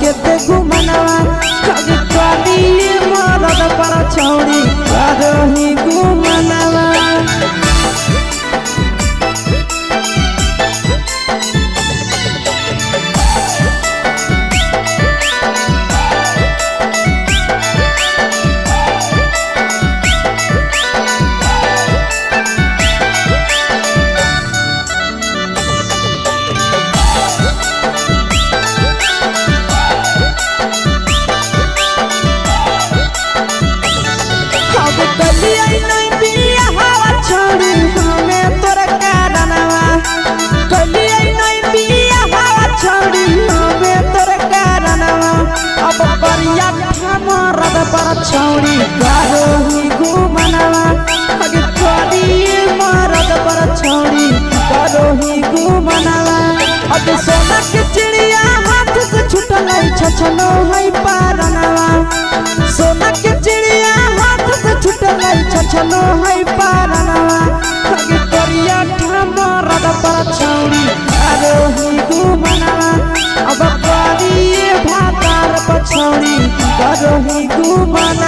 के ते घुमनवा कभी कभी मरद पर छौड़ी करही घुमनवा। छौड़ी करही घुमनवा अगे कभी मरद पर छौड़ी करही घुमनवा। अगे सोना के चिड़िया हाथ से छुटल छछनो है पारनवा। सोना के चिड़िया हाथ से छुटल छछनो है पारनवा। अगे करिया मरद पर छौड़ी करही घुमनवा। अब करिए भातार पर छौड़ी करही घुमनवा।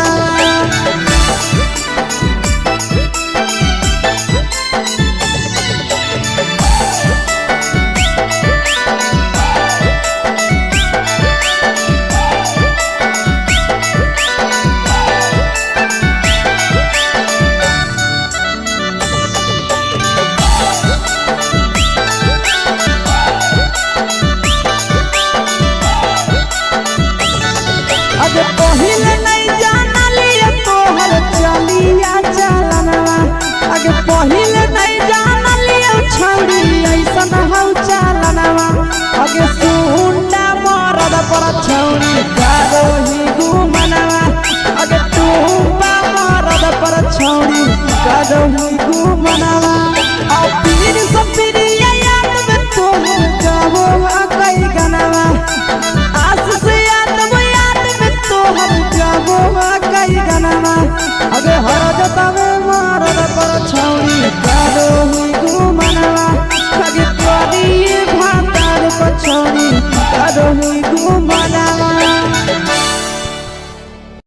अगे पहिले नहीं जानलिए तोहर चलिया चलनवा। अगे पहिले नहीं जानलिए छौड़ी ऐसन हौ चलनवा। अगे सुंडा मरद पर छौड़ी